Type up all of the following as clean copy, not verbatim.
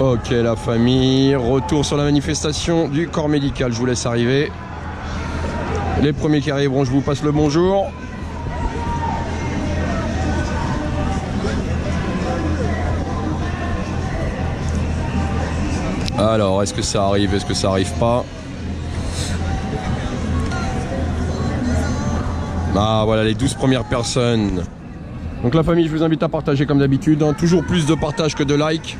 Ok la famille, retour sur la manifestation du corps médical, je vous laisse arriver. Les premiers qui arriveront, je vous passe le bonjour. Alors, est-ce que ça arrive, est-ce que ça arrive pas? Ah voilà les 12 premières personnes. Donc la famille, je vous invite à partager comme d'habitude, hein. Toujours plus de partage que de likes.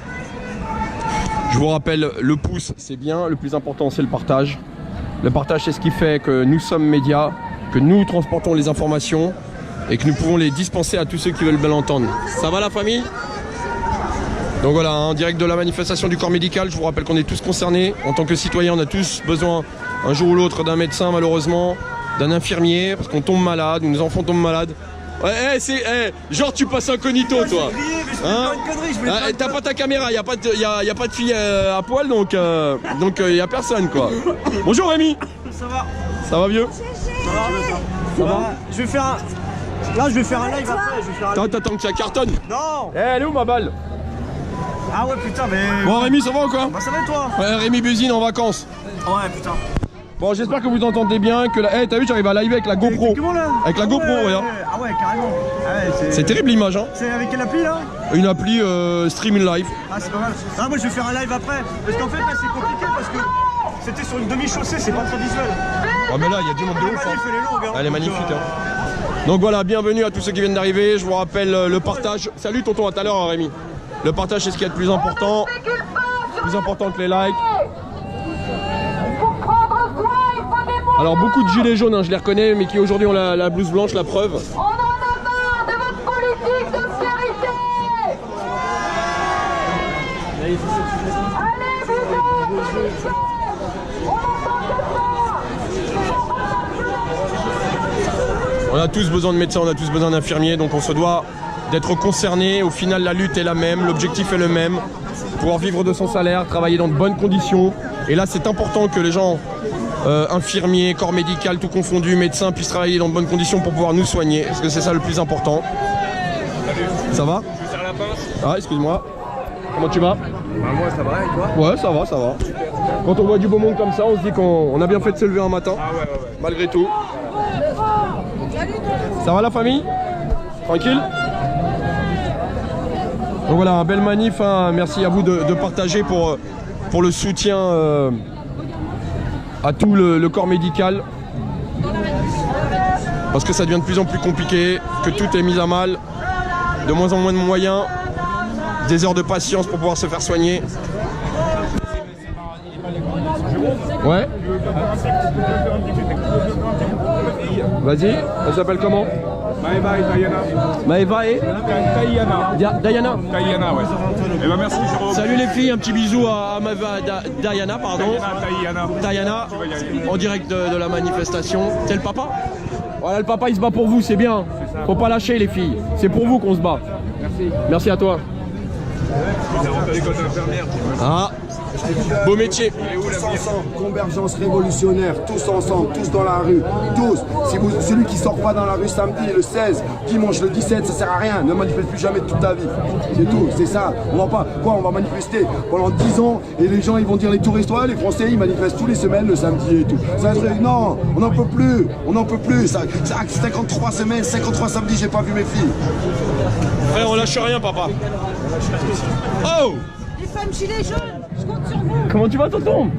Je vous rappelle, le pouce c'est bien, le plus important c'est le partage. Le partage c'est ce qui fait que nous sommes médias, que nous transportons les informations et que nous pouvons les dispenser à tous ceux qui veulent bien l'entendre. Ça va la famille? Donc voilà, en direct de la manifestation du corps médical, je vous rappelle qu'on est tous concernés. En tant que citoyens, on a tous besoin un jour ou l'autre d'un médecin malheureusement, d'un infirmier, parce qu'on tombe malade, ou nos enfants tombent malades. Ouais, genre tu passes incognito toi. Hein? T'as pas ta caméra, y a pas de fille à poil, donc y a personne quoi. Bonjour Rémi. Ça va? Ça va vieux? Ça va? Je vais faire un... Là je vais faire un live après. T'attends que ça cartonne. Non. Elle est où ma balle? Ah ouais putain mais... Bon Rémi, ça va ou quoi? Bah ça va et toi? Ouais, Rémi Buzine en vacances. Ouais putain. Bon, j'espère que vous entendez bien, que la... t'as vu, j'arrive à live avec la GoPro. Avec la GoPro, regarde. Ah ouais, carrément. Ah ouais, c'est terrible l'image, hein. C'est avec quelle appli, là? Une appli Streaming Live. Ah, c'est pas mal. Ah, moi, je vais faire un live après. Parce qu'en fait, là, c'est compliqué parce que c'était sur une demi-chaussée, c'est pas très visuel. Ah, mais là, il y a du monde de ouf. Elle est longue, hein. Elle est magnifique, hein. Donc voilà, bienvenue à tous ceux qui viennent d'arriver. Je vous rappelle le partage. Salut tonton, à tout à l'heure, Rémi. Le partage, c'est ce qu'il y a de plus important. Plus important que les likes. Alors beaucoup de gilets jaunes, hein, je les reconnais, mais qui aujourd'hui ont la blouse blanche, la preuve. On en a marre de votre politique d'austérité. Allez, vous On a tous besoin de médecins, on a tous besoin d'infirmiers, donc on se doit d'être concernés. Au final, la lutte est la même, l'objectif est le même. Pouvoir vivre de son salaire, travailler dans de bonnes conditions. Et là, c'est important que les gens... infirmiers, corps médical, tout confondu, médecins puissent travailler dans de bonnes conditions pour pouvoir nous soigner, parce que c'est ça le plus important. Ça va? Ah, excuse-moi. Comment tu vas? Bah moi ça va et toi? Ouais, ça va, ça va. Quand on voit du beau monde comme ça, on se dit qu'on a bien fait de se lever un matin. Ah ouais. Malgré tout. Ça va la famille? Tranquille? Donc voilà, un bel manif, hein. Merci à vous de partager pour le soutien à tout le corps médical, parce que ça devient de plus en plus compliqué, que tout est mis à mal, de moins en moins de moyens, des heures de patience pour pouvoir se faire soigner. Ouais. Vas-y, elle s'appelle comment? Maëva et Diana. Maëva et Diana. Diana. Diana, ouais. Eh ben merci Jérôme. Salut les filles, un petit bisou à Maëva et Diana, pardon. Diana, en direct de la manifestation. C'est le papa? Voilà, le papa il se bat pour vous, c'est bien. Faut pas lâcher les filles, c'est pour vous qu'on se bat. Merci. Merci à toi. Ah, beau métier. Tous ensemble, convergence révolutionnaire, tous ensemble, tous dans la rue, tous. Celui qui sort pas dans la rue samedi, le 16, dimanche le 17, ça sert à rien. Ne manifeste plus jamais de toute ta vie. C'est tout, c'est ça. On va pas, quoi, on va manifester pendant 10 ans et les gens ils vont dire les touristes, ouais, les Français ils manifestent tous les semaines le samedi et tout. Ça, non, on n'en peut plus, on n'en peut plus. Ça, 53 semaines, 53 samedis, j'ai pas vu mes filles. Frère, on lâche rien, papa. Oh! Les femmes gilets jaunes, je compte sur vous. Comment tu vas, tonton?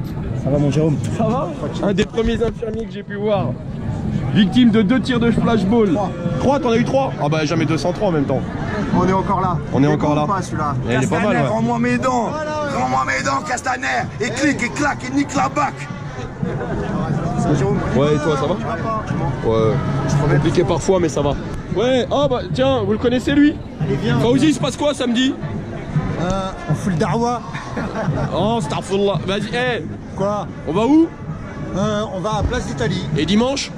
Ça va mon Jérôme? Ça va? Un des premiers infirmiers que j'ai pu voir. Victime de 2 tirs de flashball. 3, t'en as eu 3? Ah bah jamais 203 en même temps. On est encore là. On est encore là. Pas celui-là. Il est pas mal, ouais. Rends-moi mes dents. Rends-moi mes dents, Castaner. Et clique, et claque, et nique la bac. Ouais, et toi, ça va? Ouais, c'est compliqué parfois, mais ça va. Ouais, oh bah tiens, vous le connaissez lui? Allez viens. Fauzi, il se passe quoi samedi? On fout le darwa. Oh, starfullah. Vas-y, hey, Quoi? on va où? On va à Place d'Italie. Et dimanche?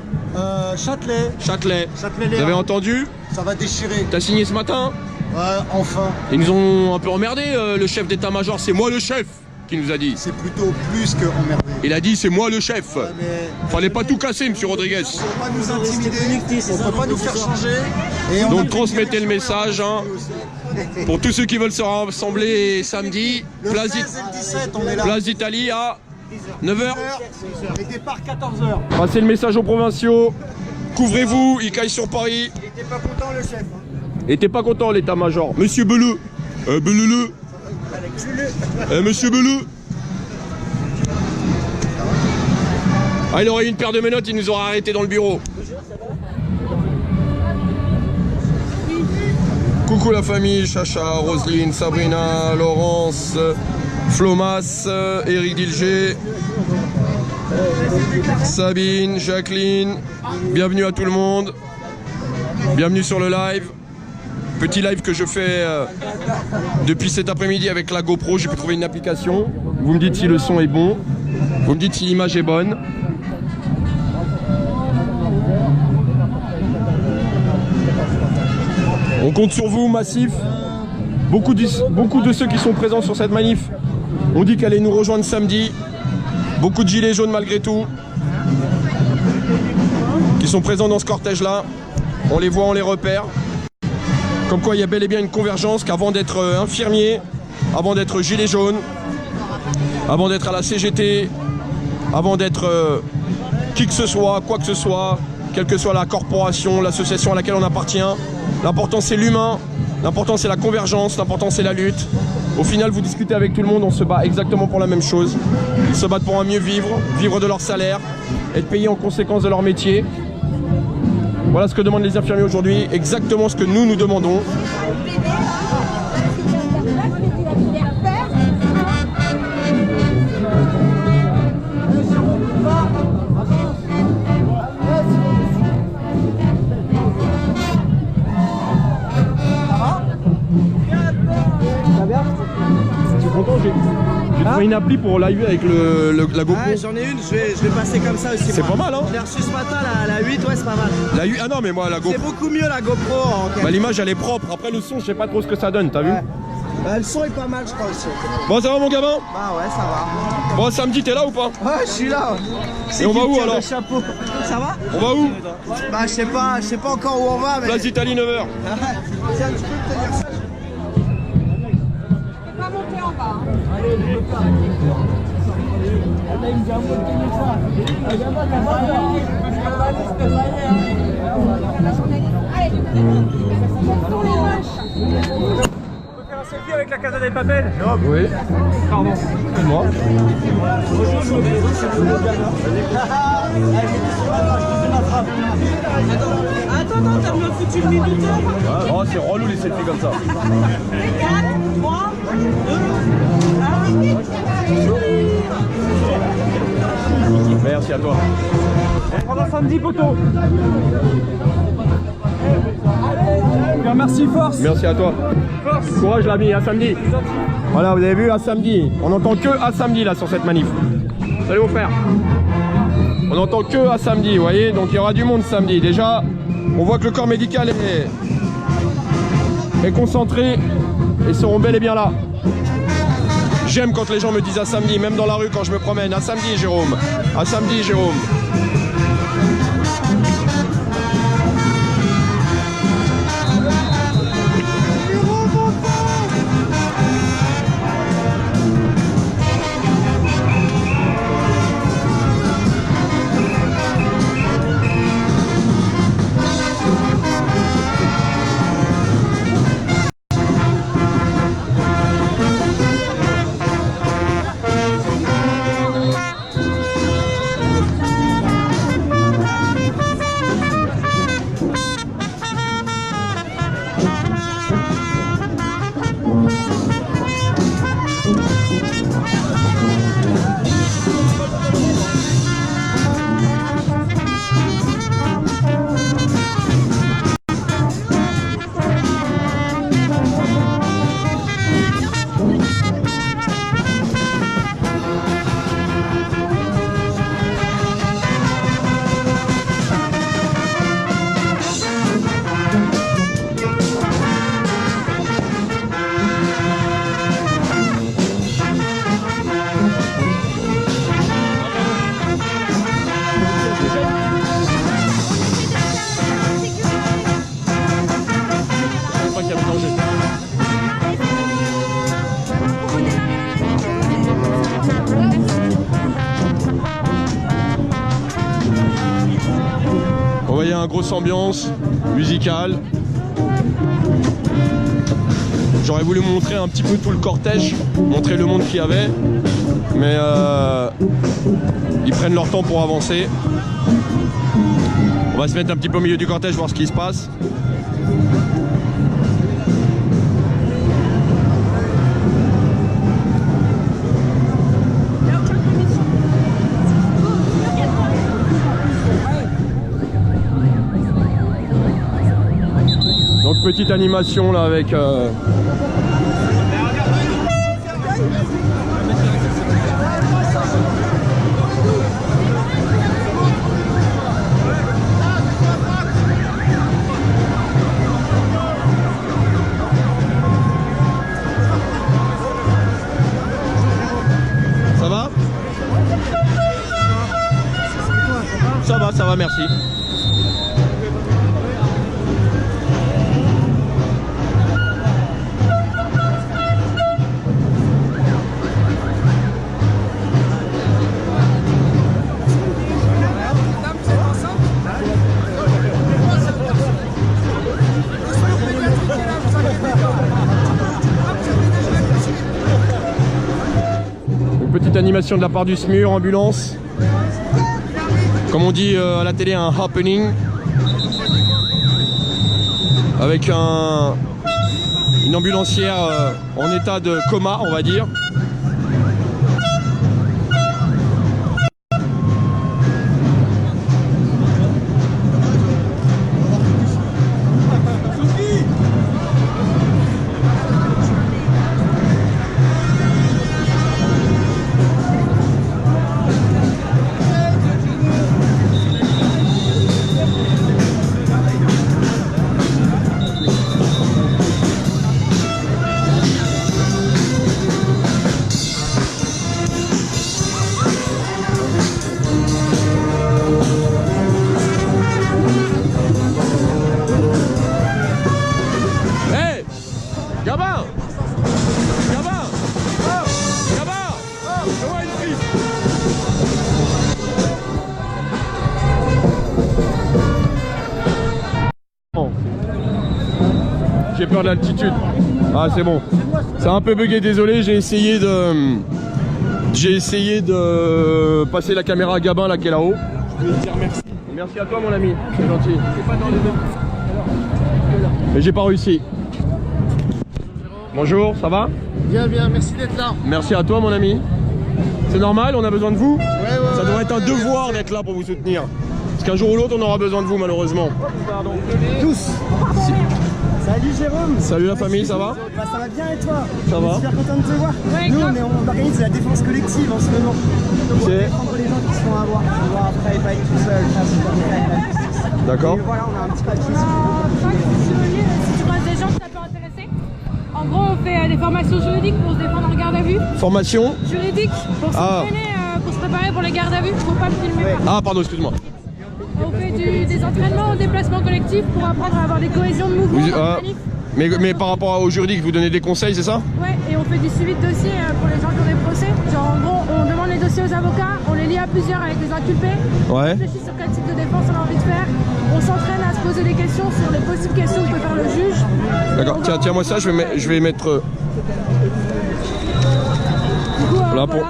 Châtelet. Châtelet. Châtelet Vous avez entendu? Ça va déchirer. T'as signé ce matin? Ouais, enfin. Ils nous ont un peu emmerdé, le chef d'état-major, c'est moi le chef qui nous a dit. C'est plutôt plus que emmerdé. Il a dit c'est moi le chef. Mais Fallait pas tout casser, monsieur Rodriguez. faut pas nous intimider, on peut pas nous faire changer. Et on Donc a- transmettez le message hein, pour tous ceux qui veulent se rassembler samedi, Le place 16 et le 17, on est là. Place d'Italie à 9h. Et départ 14h. Passez le message aux provinciaux. Couvrez-vous, ils caillent sur Paris. Il était pas content le chef. Et t'es pas content l'état-major. Monsieur Beleu. Beleu. Monsieur Beleu. Ah, il aurait eu une paire de menottes, il nous aurait arrêté dans le bureau. Coucou la famille, Chacha, Roselyne, Sabrina, Laurence, Flomas, Eric Dilger, Sabine, Jacqueline. Bienvenue à tout le monde. Bienvenue sur le live. Petit live que je fais depuis cet après-midi avec la GoPro. J'ai pu trouver une application. Vous me dites si le son est bon. Vous me dites si l'image est bonne. On compte sur vous, Massif. Beaucoup de ceux qui sont présents sur cette manif ont dit qu'elle allait nous rejoindre samedi. Beaucoup de gilets jaunes malgré tout qui sont présents dans ce cortège-là. On les voit, on les repère. Comme quoi il y a bel et bien une convergence qu'avant d'être infirmier, avant d'être gilet jaune, avant d'être à la CGT, avant d'être qui que ce soit, quoi que ce soit, quelle que soit la corporation, l'association à laquelle on appartient, l'important c'est l'humain, l'important c'est la convergence, l'important c'est la lutte. Au final, vous discutez avec tout le monde, on se bat exactement pour la même chose. Ils se battent pour un mieux vivre, vivre de leur salaire, être payés en conséquence de leur métier. Voilà ce que demandent les infirmiers aujourd'hui, exactement ce que nous demandons. Tu es content, j'ai trouvé une appli pour live avec la GoPro. Ouais, j'en ai une, je vais passer comme ça aussi. C'est pas mal, hein? Je l'ai reçu ce matin, la 8, ouais, c'est pas mal. Ah non, mais moi, la C'est GoPro, beaucoup mieux la GoPro en bah, l'image elle est propre. Après, le son, je sais pas trop ce que ça donne, t'as vu? Ouais. Le son est pas mal, je crois aussi. Bon, ça va, mon gamin? Bah ouais, ça va. Bon, samedi, t'es là ou pas? Ouais, je suis là. Et on va où alors? Chapeau. Ça va? On va où? Bah, je sais pas encore où on va, mais. Place d'Italie, 9h. Tiens, tu peux me tenir ça? Pas monter en bas. Selfie avec la Casa des Papel. Oui. Pardon. Moi. Attends, t'as me foutu le minuteur. Oh, c'est relou les selfies comme ça. 4, 3, 2, Merci à toi. Pendant samedi, poteau. Bien, merci, force. Merci à toi. Courage l'ami, à samedi. Voilà, vous avez vu, à samedi. On n'entend que à samedi là sur cette manif. Salut mon frère. On n'entend que à samedi, vous voyez. Donc il y aura du monde samedi. Déjà, on voit que le corps médical est concentré et seront bel et bien là. J'aime quand les gens me disent à samedi, même dans la rue quand je me promène. À samedi, Jérôme. À samedi, Jérôme. qu'il y avait danger. Vous voyez une grosse ambiance musicale. J'aurais voulu montrer un petit peu tout le cortège, montrer le monde qu'il y avait, mais ils prennent leur temps pour avancer. On va se mettre un petit peu au milieu du cortège, voir ce qui se passe. Donc petite animation là avec ça va, merci. Une petite animation de la part du SMUR, ambulance. Comme on dit à la télé, un happening avec une ambulancière en état de coma, on va dire. J'ai peur de l'altitude. Ah c'est bon. C'est un peu bugué, désolé, j'ai essayé de passer la caméra à Gabin là qui est là-haut. Je voulais te dire merci. Merci à toi mon ami, c'est gentil. Mais j'ai pas réussi. Bonjour, ça va? Bien, bien, merci d'être là. Merci à toi mon ami. C'est normal, on a besoin de vous. Ouais, ça devrait être un devoir d'être là pour vous soutenir. Parce qu'un jour ou l'autre on aura besoin de vous malheureusement. Tous. Salut Jérôme. Salut la famille, ça va? Bah, ça va bien et toi? Ça va. Super content de te voir. Ouais, nous grave. on organise la défense collective en ce moment. Donc on va C'est- défendre les gens qui se font avoir. On va voir après et pas être tout seul. Ça, c'est pas vrai. D'accord. Et voilà, on a un petit papier. Si tu croises des gens que ça peut intéresser, en gros on fait des formations juridiques pour se défendre en garde à vue. Formation? Juridique pour Ah. s'entraîner, pour se préparer pour les gardes à vue, faut pas me filmer. Ah pardon, excuse-moi. On fait des entraînements au déplacement collectif pour apprendre à avoir des cohésions de mouvement. Vous- dans le manif. mais par rapport au juridique, vous donnez des conseils, c'est ça? Ouais, et on fait du suivi de dossier pour les gens qui ont des procès. Genre en gros, on demande les dossiers aux avocats, on les lit à plusieurs avec les inculpés. On Ouais. réfléchit sur quel type de défense on a envie de faire. On s'entraîne à se poser des questions sur les possibles questions que peut faire le juge. D'accord, tiens-moi ça, je vais mettre... Du coup, Voilà, pour-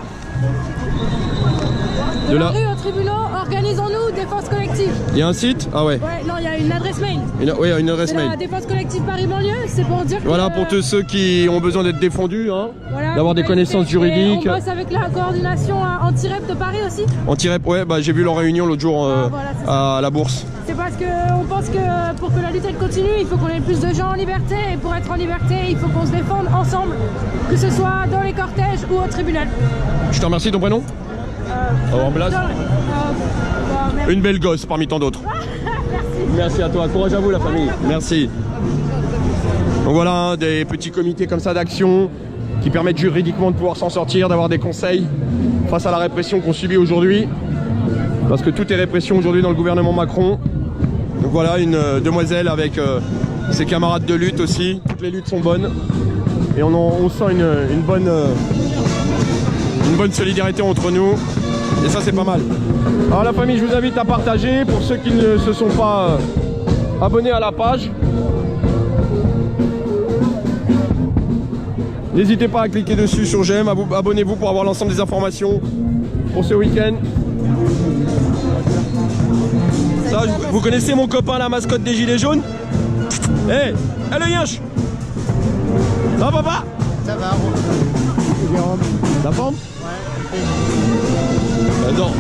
De De la là. rue au tribunal, organisons-nous, défense collective. Il y a un site? Ah ouais. Ouais, non, il y a une adresse mail. Oui, une adresse C'est la mail. défense collective Paris-Banlieue, c'est pour dire que... Voilà, pour tous ceux qui ont besoin d'être défendus, hein, voilà, d'avoir des connaissances et juridiques. on bosse avec la coordination anti-rep de Paris aussi. Anti-rep, ouais, bah, j'ai vu leur réunion l'autre jour Voilà, c'est ça. à la bourse. C'est parce qu'on pense que pour que la lutte elle continue, il faut qu'on ait plus de gens en liberté. Et pour être en liberté, il faut qu'on se défende ensemble, que ce soit dans les cortèges ou au tribunal. Je te remercie, ton prénom? Au revoir, Blas. Merci. Une belle gosse parmi tant d'autres. Merci à toi, courage à vous la famille. Merci. Donc voilà, hein, des petits comités comme ça d'action qui permettent juridiquement de pouvoir s'en sortir, d'avoir des conseils face à la répression qu'on subit aujourd'hui. Parce que tout est répression aujourd'hui dans le gouvernement Macron. Donc voilà, une demoiselle avec ses camarades de lutte aussi. Toutes les luttes sont bonnes. Et on sent une bonne solidarité entre nous. Et ça, c'est pas mal. Alors la famille, je vous invite à partager. Pour ceux qui ne se sont pas abonnés à la page, n'hésitez pas à cliquer dessus sur j'aime, abonnez-vous pour avoir l'ensemble des informations pour ce week-end. Ça, vous connaissez mon copain, la mascotte des Gilets jaunes? Hé, le yinche. Ça va papa? Ça va, Jérôme. La forme? Ouais. J'adore.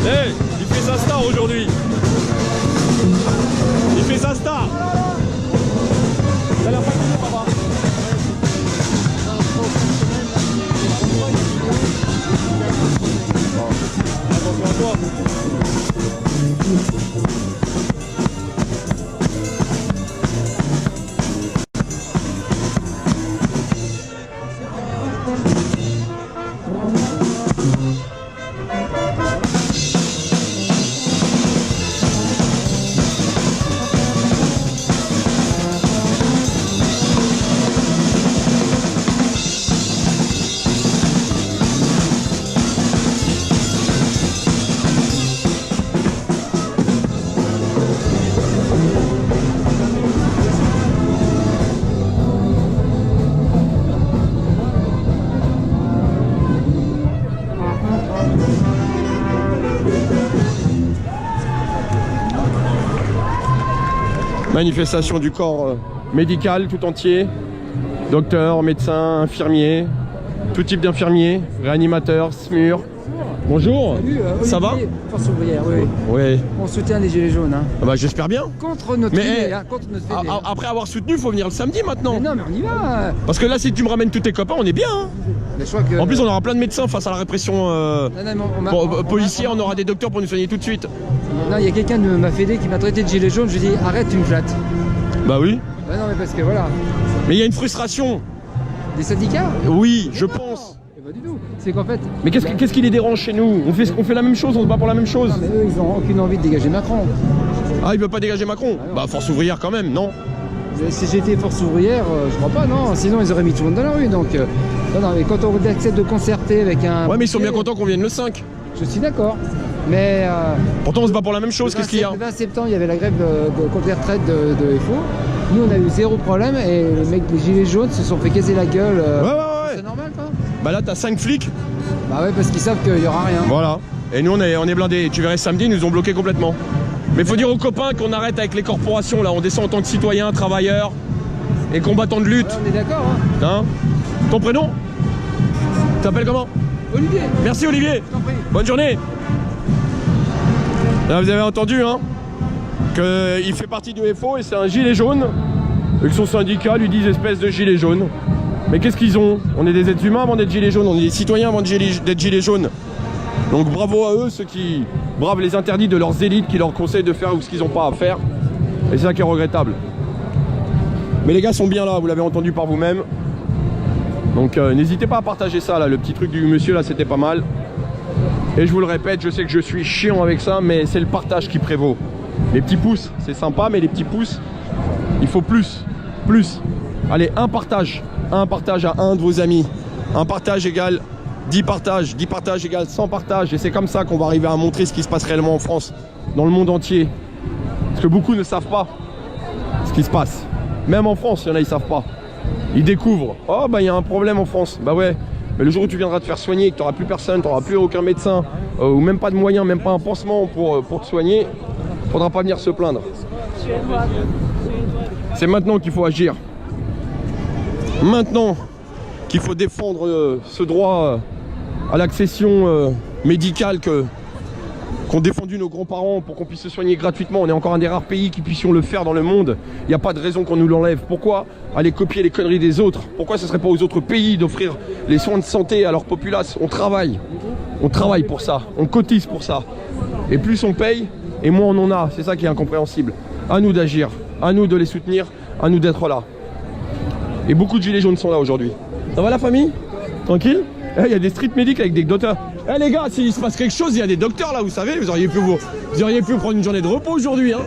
Hé, il fait sa star aujourd'hui. Il fait sa star. T'as l'air fatigué, papa. Attention à toi. Manifestation du corps médical tout entier, docteurs, médecins, infirmiers, tout type d'infirmiers, réanimateurs, SMUR. Bonjour, ça va? Force ouvrière, oui. Oui. On soutient les Gilets jaunes. Hein. Ah bah, j'espère bien. Contre notre idée, hein, contre notre idée, hein. Après avoir soutenu, il faut venir le samedi maintenant. Mais non, mais on y va. Parce que là, si tu me ramènes tous tes copains, on est bien. Hein. Mais je crois que, En plus, on aura plein de médecins face à la répression policière. On aura des docteurs pour nous soigner tout de suite. Non, il y a quelqu'un de ma fédé qui m'a traité de gilet jaune. Je lui ai dit arrête, tu me flattes. Bah oui. Bah non, mais parce que voilà. Mais il y a une frustration. Des syndicats? Oui, je pense. Pas du tout. C'est qu'en fait. Mais qu'est-ce qui les dérange chez nous? On fait la même chose, on se bat pour la même chose. Non, mais eux, ils n'ont aucune envie de dégager Macron. Ah, ils veulent pas dégager Macron? Bah, force ouvrière quand même, non? Si j'étais force ouvrière, je crois pas, non. Sinon, ils auraient mis tout le monde dans la rue. Donc, non, mais quand on accepte de concerter avec un. Ouais, mais ils sont bien contents qu'on vienne le 5. Je suis d'accord. Mais. Pourtant, on se bat pour la même chose, qu'est-ce qu'il y a? Le 20 septembre, il y avait la grève contre les retraites de FO. Nous, on a eu zéro problème et les mecs, les gilets jaunes se sont fait casser la gueule. Ouais. C'est normal, quoi. Bah là, t'as 5 flics. Bah ouais, parce qu'ils savent qu'il y aura rien. Voilà. Et nous, on est blindés. Et tu verrais samedi, ils nous ont bloqués complètement. Mais faut dire aux copains qu'on arrête avec les corporations, là. On descend en tant que citoyen, travailleur et combattant de lutte. Ouais, on est d'accord, hein. Hein? Ton prénom? Tu t'appelles comment? Olivier. Merci, Olivier. Je t'en prie. Bonne journée. Là, vous avez entendu, hein, qu'il fait partie du FO et c'est un gilet jaune. Et que son syndicat lui disent espèce de gilet jaune. Mais qu'est-ce qu'ils ont? On est des êtres humains avant d'être gilets jaunes, on est des citoyens avant d'être gilets jaunes. Donc bravo à eux, ceux qui bravent les interdits de leurs élites qui leur conseillent de faire ou ce qu'ils n'ont pas à faire. Et c'est ça qui est regrettable. Mais les gars sont bien là, vous l'avez entendu par vous-même. Donc n'hésitez pas à partager ça là, le petit truc du monsieur là c'était pas mal. Et je vous le répète, je sais que je suis chiant avec ça, mais c'est le partage qui prévaut. Les petits pouces, c'est sympa, mais les petits pouces, il faut plus. Allez, un partage à un de vos amis. Un partage égale 10 partages. 10 partages égale 100 partages. Et c'est comme ça qu'on va arriver à montrer ce qui se passe réellement en France, dans le monde entier. Parce que beaucoup ne savent pas ce qui se passe. Même en France, il y en a, ils savent pas. Ils découvrent. Oh, bah il y a un problème en France. Bah ouais. Mais le jour où tu viendras te faire soigner et que tu n'auras plus personne, tu n'auras plus aucun médecin, ou même pas de moyens, même pas un pansement pour te soigner, il ne faudra pas venir se plaindre. C'est maintenant qu'il faut agir. Maintenant qu'il faut défendre ce droit à l'accession médicale qu'ont défendu nos grands-parents pour qu'on puisse se soigner gratuitement. On est encore un des rares pays qui puissions le faire dans le monde. Il n'y a pas de raison qu'on nous l'enlève. Pourquoi aller copier les conneries des autres? Pourquoi ce ne serait pas aux autres pays d'offrir les soins de santé à leur populace? On travaille pour ça, on cotise pour ça. Et plus on paye, et moins on en a. C'est ça qui est incompréhensible. À nous d'agir, à nous de les soutenir, à nous d'être là. Et beaucoup de gilets jaunes sont là aujourd'hui. Ça va la famille? Tranquille? Eh, il y a des street medics avec des docteurs. Eh les gars, s'il se passe quelque chose, il y a des docteurs là, vous savez, vous auriez pu prendre une journée de repos aujourd'hui. Hein.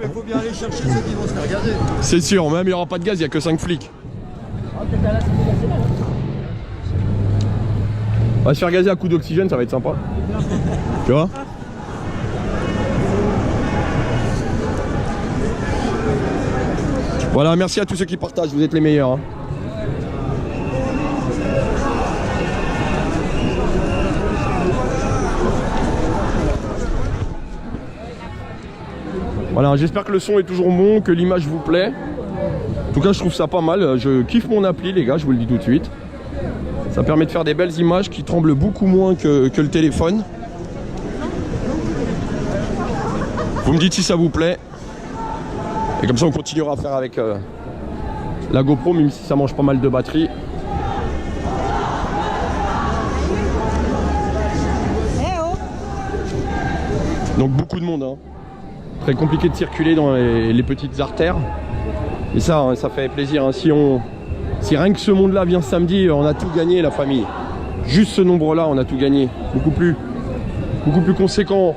Il faut bien aller chercher ceux qui vont se faire gazer. C'est sûr, même il n'y aura pas de gaz, il n'y a que 5 flics. On va se faire gazer à coups d'oxygène, ça va être sympa. Tu vois? Voilà, merci à tous ceux qui partagent, vous êtes les meilleurs. Hein. Voilà, j'espère que le son est toujours bon, que l'image vous plaît. En tout cas, je trouve ça pas mal. Je kiffe mon appli, les gars, je vous le dis tout de suite. Ça permet de faire des belles images qui tremblent beaucoup moins que le téléphone. Vous me dites si ça vous plaît. Et comme ça, on continuera à faire avec la GoPro, même si ça mange pas mal de batterie. Donc beaucoup de monde. Hein. Très compliqué de circuler dans les petites artères. Et ça, hein, ça fait plaisir. Hein. Si rien que ce monde-là vient samedi, on a tout gagné, la famille. Juste ce nombre-là, on a tout gagné. Beaucoup plus conséquent.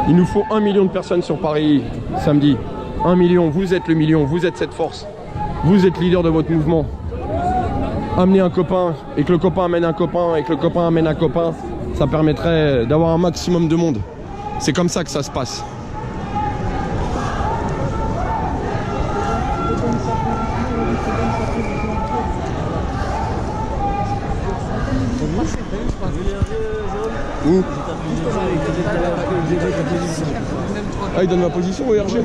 Il nous faut 1 million de personnes sur Paris samedi. 1 million, vous êtes le million, vous êtes cette force. Vous êtes leader de votre mouvement. Amenez un copain, et que le copain amène un copain, et que le copain amène un copain. Ça permettrait d'avoir un maximum de monde. C'est comme ça que ça se passe. Où? Ah, il donne ma position au RG.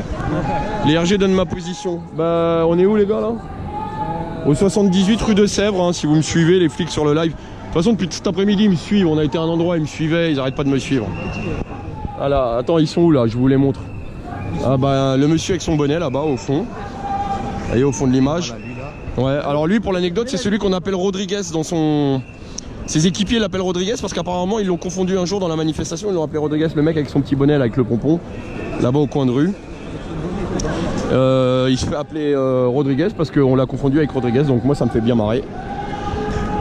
Les RG donnent ma position. Bah, on est où les gars là? Au 78 rue de Sèvres, hein, si vous me suivez, les flics sur le live. De toute façon, depuis cet après-midi, ils me suivent. On a été à un endroit, ils me suivaient, ils arrêtent pas de me suivre. Voilà, attends, ils sont où là? Je vous les montre. Ah bah, le monsieur avec son bonnet là-bas au fond. Vous voyez, au fond de l'image. Ouais, alors lui, pour l'anecdote, c'est celui qu'on appelle Rodriguez dans son... Ses équipiers l'appellent Rodriguez parce qu'apparemment ils l'ont confondu un jour dans la manifestation, ils l'ont appelé Rodriguez, le mec avec son petit bonnet là, avec le pompon, là-bas au coin de rue. Il se fait appeler Rodriguez parce qu'on l'a confondu avec Rodriguez, donc moi ça me fait bien marrer.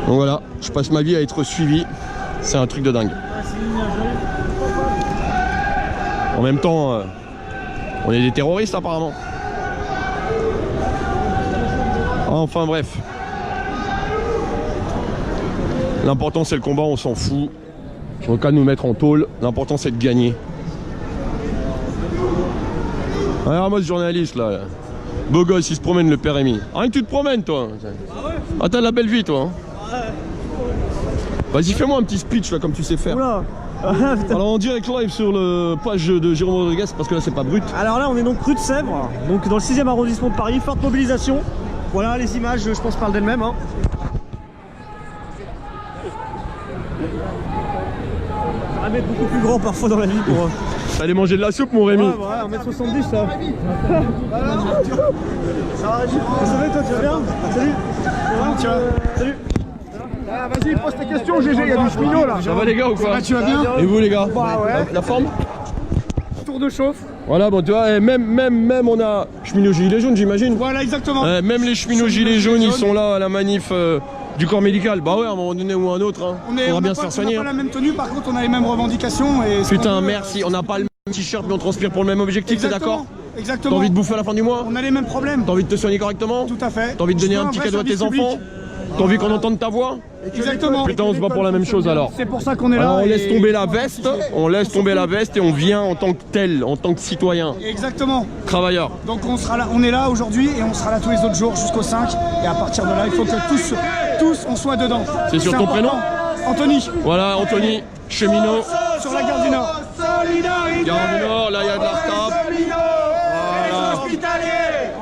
Donc voilà, je passe ma vie à être suivi, c'est un truc de dingue. En même temps, on est des terroristes apparemment. Enfin bref. L'important c'est le combat, on s'en fout. Au cas de nous mettre en tôle, l'important c'est de gagner. Alors moi ce journaliste là, beau gosse, il se promène le père Rémi. Rien que tu te promènes toi. Ah t'as la belle vie toi. Hein. Vas-y fais-moi un petit speech là comme tu sais faire. Oula. Alors en direct live sur le page de Jérôme Rodriguez parce que là c'est pas brut. Alors là on est donc rue de Sèvres, donc dans le 6e arrondissement de Paris, forte mobilisation. Voilà les images je pense parlent d'elles-mêmes. Hein. Ça va mettre beaucoup plus grand parfois dans la vie pour... T'allais manger de la soupe mon Rémi. Ouais, ouais, 1m70 ça. Ça va Régis? Ça va toi, tu vas bien? Salut. Ça va? Salut. Ah, vas-y, pose tes questions, GG, il y a du cheminot là. Ça va les gars ou quoi? Tu vas bien? Et vous les gars? Bah ouais. La forme? Tour de chauffe. Voilà, bon tu vois, même on a cheminots gilets jaunes j'imagine. Voilà, exactement. Même les cheminots gilets jaunes ils sont là à la manif du corps médical. Bah ouais, à un moment donné ou à un autre, hein. On va bien se faire soigner. On n'a pas la même tenue, par contre on a les mêmes revendications. Et putain merci, on n'a pas le même t-shirt mais on transpire pour le même objectif, t'es d'accord? Exactement. T'as envie de bouffer à la fin du mois? On a les mêmes problèmes. T'as envie de te soigner correctement? Tout à fait. T'as envie de donner un petit cadeau à tes enfants? T'as envie qu'on entende ta voix? Exactement. Putain on se bat pour la même chose alors. C'est pour ça qu'on est là. Alors on laisse tomber la veste, et on vient en tant que tel, en tant que citoyen. Exactement. Travailleur. Donc on sera là, on est là aujourd'hui et on sera là tous les autres jours jusqu'au 5. Et à partir de là, il faut que tous on soit dedans. C'est sur ton prénom? Anthony. Voilà Anthony, cheminot. Sur la gare du Nord. Gare du Nord, là il y a de la retape.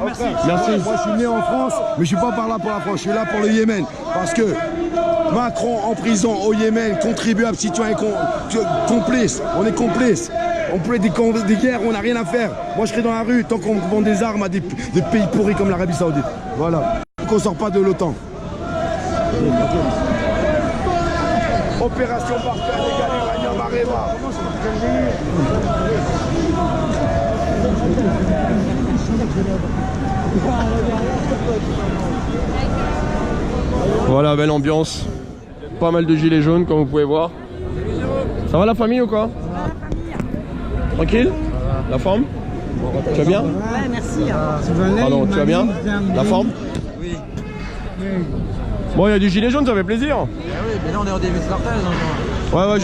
Merci. Merci. Moi je suis né en France, mais je suis pas par là pour la France, je suis là pour le Yémen. Parce que Macron en prison au Yémen, contribuable, citoyen complice, on est complice. On peut des guerres, on n'a rien à faire. Moi je serai dans la rue tant qu'on vend des armes à des pays pourris comme l'Arabie Saoudite. Voilà. Qu'on sort pas de l'OTAN. Opération parfaite, égal uranium Areva. Voilà, belle ambiance. Pas mal de gilets jaunes comme vous pouvez voir. Ça va la famille ou quoi? Tranquille? La forme? Tu vas bien? Ouais, merci. Pardon, tu vas bien? La forme? Oui. Bon, il y a du gilet jaune, ça fait plaisir. Ah oui, mais là on est au début de cortège. Ouais, ouais.